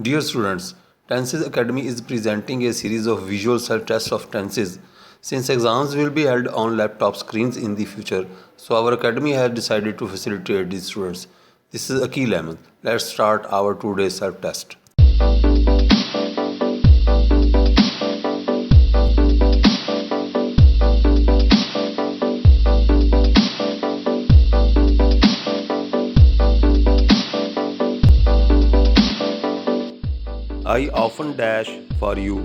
Dear students, Tenses Academy is presenting a series of visual self-tests of tenses. Since exams will be held on laptop screens in the future, so our academy has decided to facilitate these students. This is aqeel. Let's start our today's self-test. I often dash for you.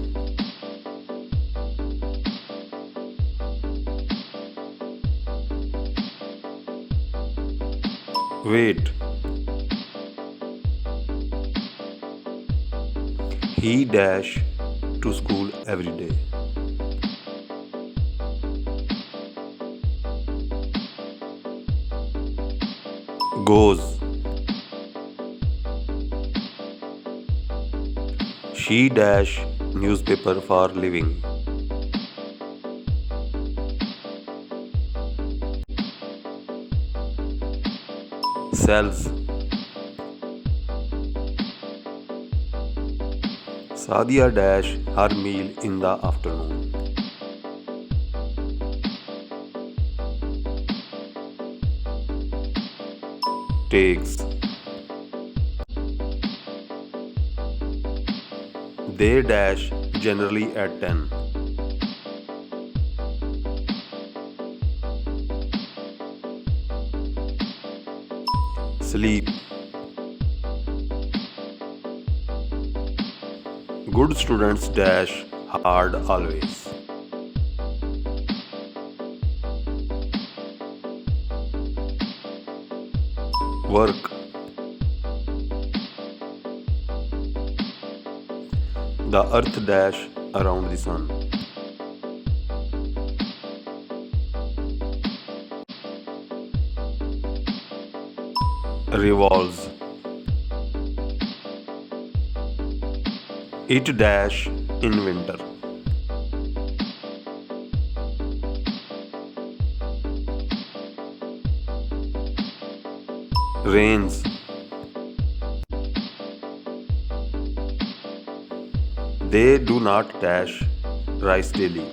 Wait. He dash to school every day. Goes. She dash newspaper for living. Sells. Sadia dash her meal in the afternoon. Takes. They dash generally at 10. Sleep. Good students dash hard always. Work. The earth dash around the sun. Revolves. It dash in winter. Rains. They do not dash rice daily.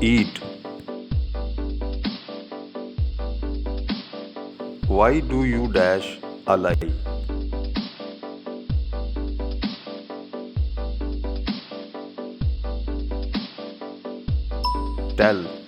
Eat. Why do you dash a lie? Tell.